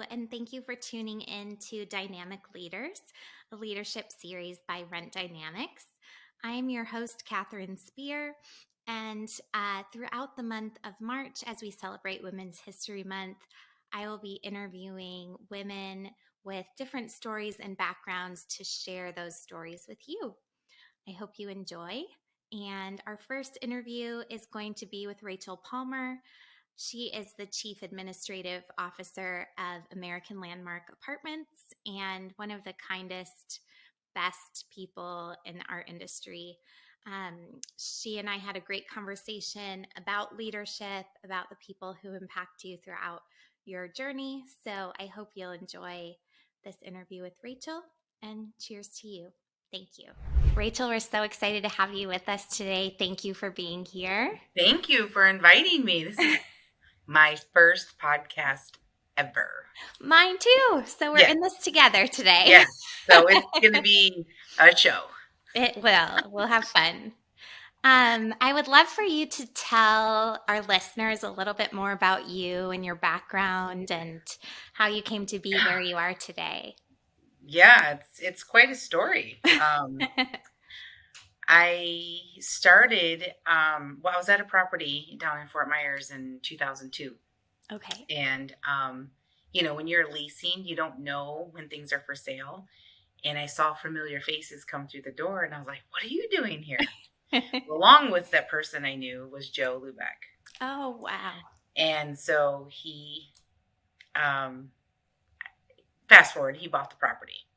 and thank you for tuning in to Dynamic Leaders, a leadership series by Rent Dynamics. I am your host, Catherine Spear, and throughout the month of March, as we celebrate Women's History Month, I will be interviewing women with different stories and backgrounds to share those stories with you. I hope you enjoy. And our first interview is going to be with Rachel Palmer. She is the Chief Administrative Officer of American Landmark Apartments and one of the kindest, best people in our industry. She and I had a great conversation about leadership, about the people who impact you throughout your journey. So I hope you'll enjoy this interview with Rachel, and cheers to you. Thank you. Rachel, we're so excited to have you with us today. Thank you for being here. Thank you for inviting me. This is my first podcast ever. Mine too. So we're in this together today. Yes. So it's going to be a show. It will. We'll have fun. I would love for you to tell our listeners a little bit more about you and your background and how you came to be where you are today. Yeah, it's quite a story. I started, I was at a property down in Fort Myers in 2002. Okay. And, when you're leasing, you don't know when things are for sale. And I saw familiar faces come through the door and I was like, what are you doing here? Along with that person I knew was Joe Lubeck. Oh, wow. And so he, fast forward, he bought the property.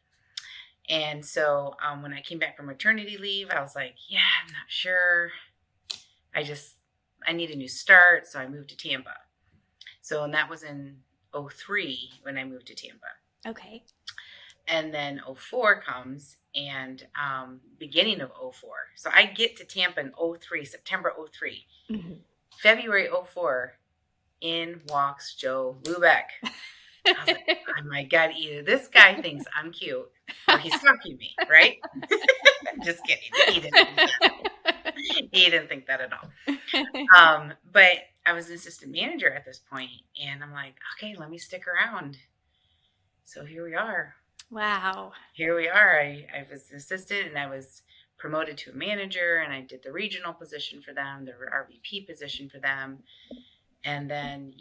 And so when I came back from maternity leave, I was like, yeah, I'm not sure. I need a new start. So I moved to Tampa. And that was in 2003 when I moved to Tampa. Okay. And then 2004 comes and beginning of 2004. So I get to Tampa in 2003, September 2003. Mm-hmm. February 2004, in walks Joe Lubeck. I was like, oh my God, either this guy thinks I'm cute or he's talking to me, right? Just kidding. He didn't think that at all. But I was an assistant manager at this point, and I'm like, okay, let me stick around. So here we are. Wow. Here we are. I was an assistant, and I was promoted to a manager, and I did the regional position for them, the RVP position for them. And then,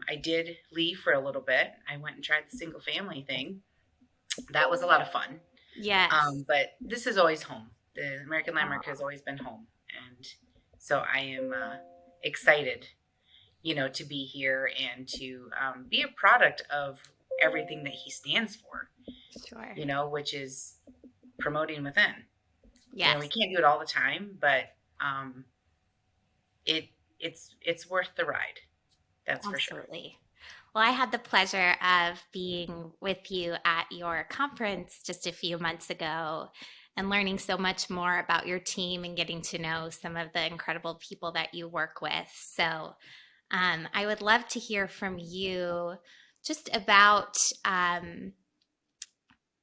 I did leave for a little bit. I went and tried the single family thing. That was a lot of fun. Yes. But this is always home. The American Landmark has always been home. And so I am excited, to be here and to be a product of everything that he stands for. Sure. Which is promoting within. Yes. We can't do it all the time, but it's worth the ride. That's Absolutely. For sure. Well, I had the pleasure of being with you at your conference just a few months ago and learning so much more about your team and getting to know some of the incredible people that you work with. So I would love to hear from you just about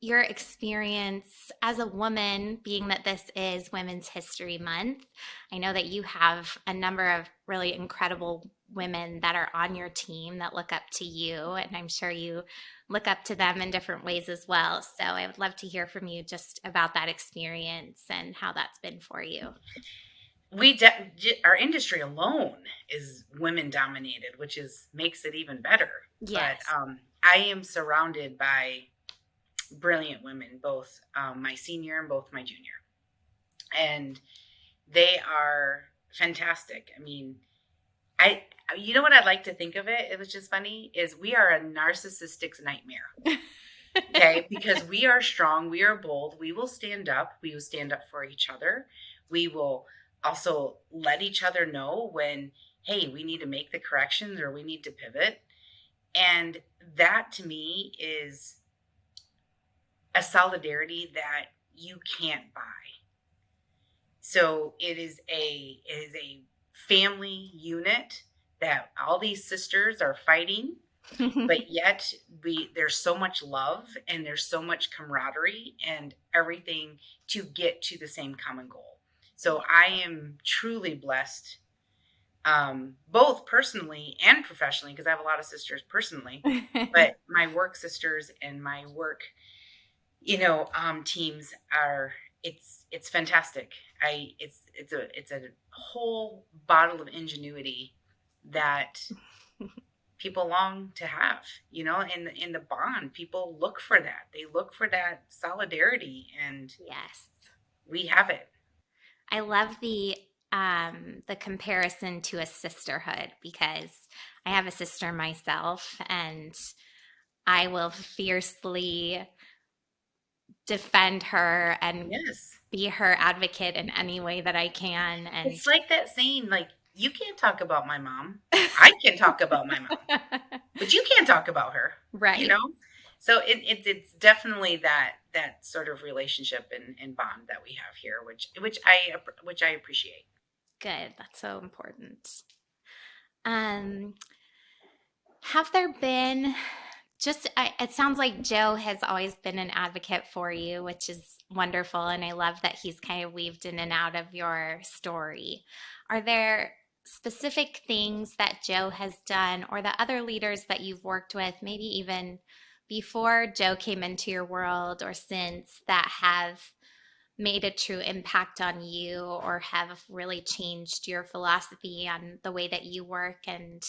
your experience as a woman, being that this is Women's History Month. I know that you have a number of really incredible women that are on your team that look up to you, and I'm sure you look up to them in different ways as well. So I would love to hear from you just about that experience and how that's been for you. Our industry alone is women dominated, which makes it even better. Yes. But I am surrounded by brilliant women, both my senior and both my junior, and they are fantastic. I mean, you know what I'd like to think of it? It was just funny is we are a narcissistic nightmare. Okay, because we are strong, we are bold, we will stand up for each other. We will also let each other know when, hey, we need to make the corrections or we need to pivot. And that to me is a solidarity that you can't buy. So it is a family unit that all these sisters are fighting, but yet there's so much love and there's so much camaraderie and everything to get to the same common goal. So I am truly blessed both personally and professionally, because I have a lot of sisters personally, but my work sisters and my work, teams are, it's fantastic. It's a whole bottle of ingenuity that people long to have, in the bond. People look for that. They look for that solidarity, and Yes. we have it. I love the comparison to a sisterhood because I have a sister myself and I will fiercely defend her and Yes. be her advocate in any way that I can. And It's like that saying, like, you can't talk about my mom. I can talk about my mom, but you can't talk about her, you right. know? So it's definitely that sort of relationship and bond that we have here, which I appreciate. Good. That's so important. Um, have there been it sounds like Joe has always been an advocate for you, which is wonderful. And I love that he's kind of weaved in and out of your story. Are there specific things that Joe has done or the other leaders that you've worked with, maybe even before Joe came into your world or since, that have made a true impact on you or have really changed your philosophy on the way that you work and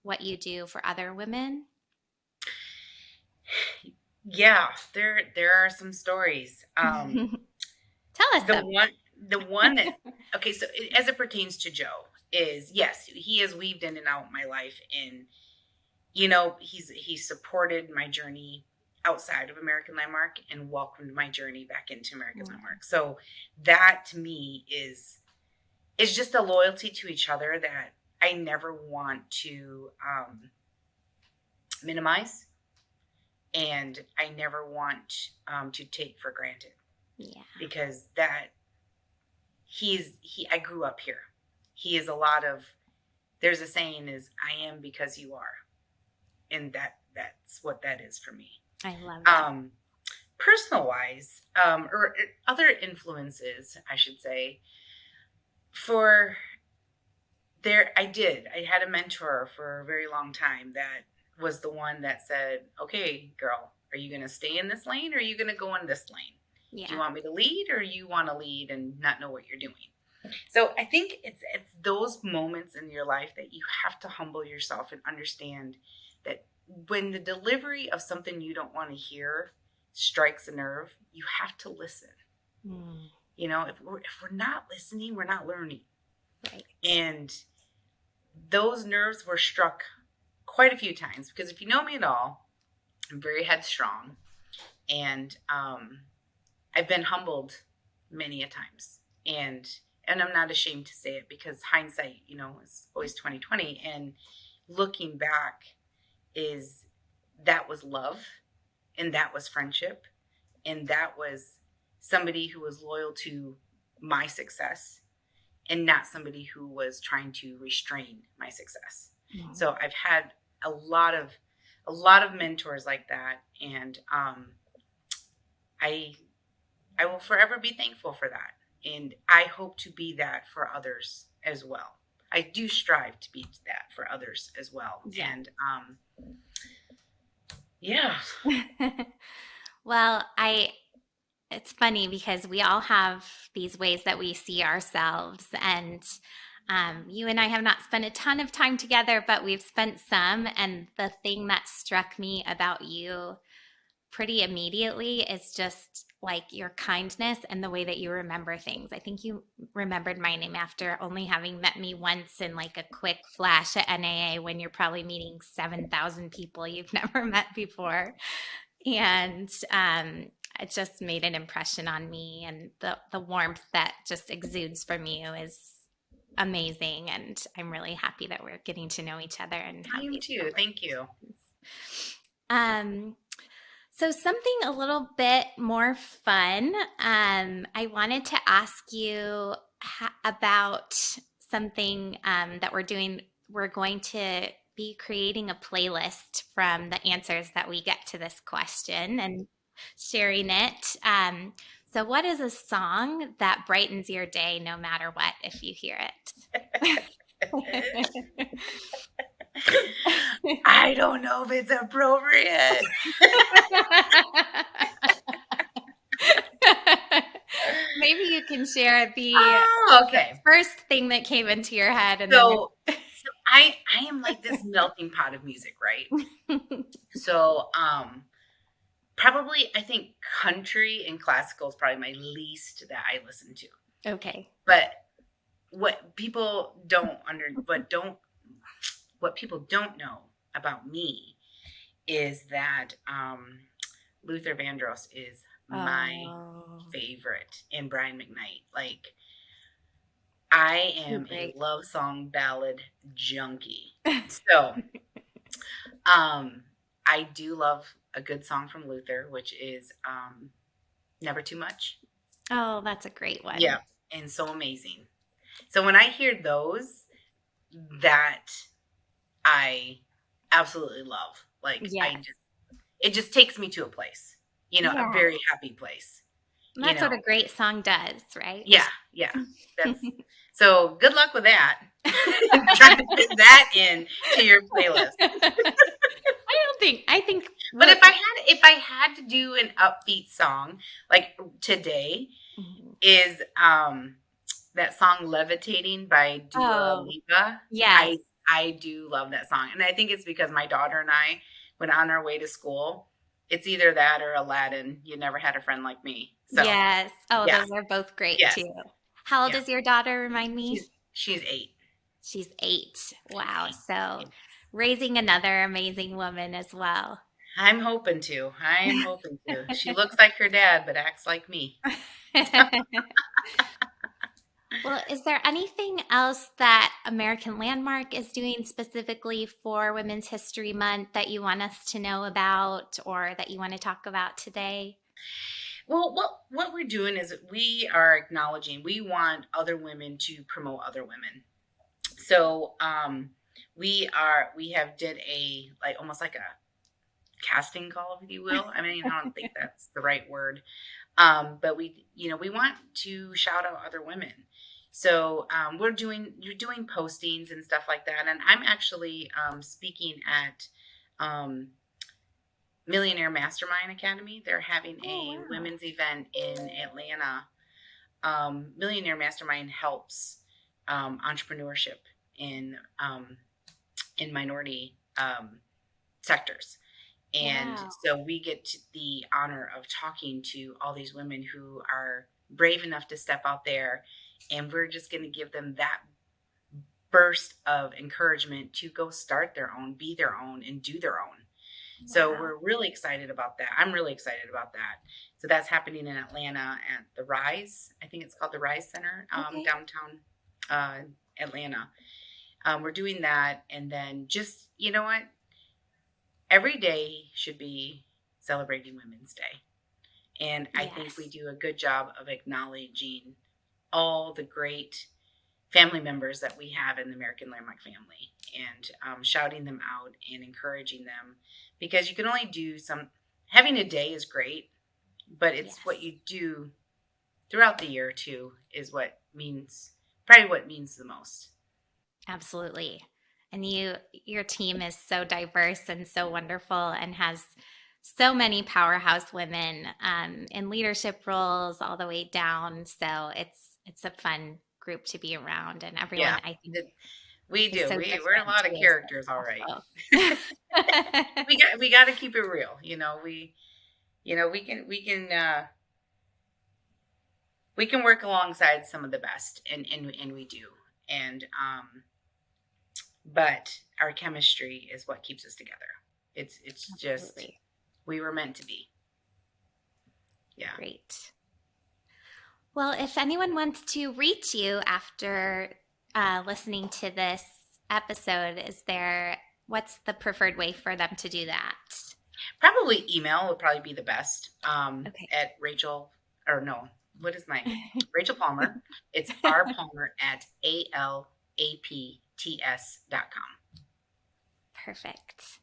what you do for other women? Yeah, there are some stories. Tell us The some. one the one that okay, so as it pertains to Joe, is yes, he has weaved in and out my life, and he's supported my journey outside of American Landmark and welcomed my journey back into American Landmark. So that to me is just a loyalty to each other that I never want to minimize, and I never want to take for granted, Yeah. because that I grew up here. He is a lot of, there's a saying is, I am because you are, and that's what that is for me. I love that. Personal wise, or other influences, I should say, for I had a mentor for a very long time that was the one that said, okay, girl, are you going to stay in this lane, or are you going to go in this lane? Do you Yeah. want me to lead, or you want to lead and not know what you're doing? So I think it's those moments in your life that you have to humble yourself and understand that when the delivery of something you don't want to hear strikes a nerve, you have to listen. Mm, If we're not listening, we're not learning. right. And those nerves were struck quite a few times, because if you know me at all, I'm very headstrong, and I've been humbled many a times, and I'm not ashamed to say it, because hindsight, is always 2020, and looking back, is that was love, and that was friendship, and that was somebody who was loyal to my success, and not somebody who was trying to restrain my success. Mm. So I've had a lot of mentors like that, and I I will forever be thankful for that, and I hope to be that for others as well. I do strive to be that for others as well, Yeah. and yeah. Well, it's funny because we all have these ways that we see ourselves. And you and I have not spent a ton of time together, but we've spent some. And the thing that struck me about you pretty immediately is just like your kindness and the way that you remember things. I think you remembered my name after only having met me once in like a quick flash at NAA when you're probably meeting 7,000 people you've never met before. And it just made an impression on me. And the warmth that just exudes from you is amazing. And I'm really happy that we're getting to know each other and I have am these too. Thank you. conversations. So something a little bit more fun. I wanted to ask you about something that we're doing. We're going to be creating a playlist from the answers that we get to this question and sharing it. So, what is a song that brightens your day no matter what if you hear it? I don't know if it's appropriate. Maybe you can share Oh, the okay. first thing that came into your head, and then So, so I am like this melting pot of music, right? So, probably I think country and classical is probably my least that I listen to. okay. But what people don't under what people don't know about me is that Luther Vandross is my Oh, favorite, and Brian McKnight. Like, I so am a great. love song ballad junkie. So, um, I do love a good song from Luther, which is Never Too Much. Oh, that's a great Yeah, one. and so amazing. So when I hear those, that I absolutely love. Like, Yes. it just takes me to a place, a Yeah. very happy place, And you that's what a know. great song does, right? Yeah, yeah. That's so good luck with that. Trying to fit that in to your playlist. I think But what if I had to do an upbeat song like today Mhm. is that song Levitating by Dua Oh, Lipa. yes. I do love that song. And I think it's because my daughter and I, when on our way to school, it's either that or Aladdin. You never had a friend like me. So Yes. Oh, yeah, those are both great yes, too. How old yeah. is your daughter? Remind me. She's 8. She's 8. She's Wow. 8. So Yes. raising another amazing woman as well. I'm hoping to. I am hoping to. She looks like her dad, but acts like me. Well, is there anything else that American Landmark is doing specifically for Women's History Month that you want us to know about or that you want to talk about today? Well, what we're doing is we are acknowledging we want other women to promote other women. So we have did a like almost like a casting call, if you will. I mean, I don't think that's the right word. But we want to shout out other women. So you're doing postings and stuff like that. And I'm actually speaking at um, Millionaire Mastermind Academy. They're having Oh, a wow. women's event in Atlanta. Millionaire Mastermind helps entrepreneurship in minority sectors. And Wow. so we get the honor of talking to all these women who are brave enough to step out there. And we're just going to give them that burst of encouragement to go start their own, be their own, and do their own. So Wow. we're really excited about that. I'm really excited about that. So that's happening in Atlanta at the Rise. I think it's called the Rise Center, Okay. downtown Atlanta. We're doing that. And then just, you know what? Every day should be celebrating Women's Day. And I think we Yes. do a good job of acknowledging all the great family members that we have in the American Landmark family and shouting them out and encouraging them because you can only do having a day is great, but it's what Yes. you do throughout the year too is probably what means the most. Absolutely. And your team is so diverse and so wonderful and has so many powerhouse women in leadership roles all the way down. So it's a fun group to be around, and everyone Yeah, I think th- we is do. so We're a different lot of too. So characters, all right. it's awesome. We got to keep it real. We can work alongside some of the best, and we do. And but our chemistry is what keeps us together. It's just Absolutely. we were meant to be. Yeah. Great. Well, if anyone wants to reach you after listening to this episode, what's the preferred way for them to do that? Probably email would probably be the best. Okay. At Rachel or no, what is my Rachel Palmer? It's R Palmer at alapts.com. Perfect.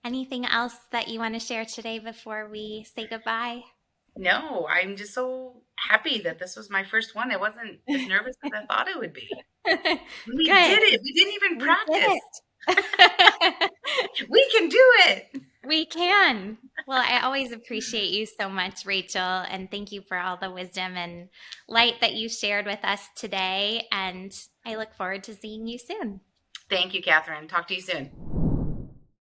Anything else that you want to share today before we say goodbye? No, I'm just so happy that this was my first one. I wasn't as nervous as I thought it would be. We Good. did it. We didn't even We did practice. it. We can do it. We can. Well, I always appreciate you so much, Rachel, and thank you for all the wisdom and light that you shared with us today. And I look forward to seeing you soon. Thank you, Catherine. Talk to you soon.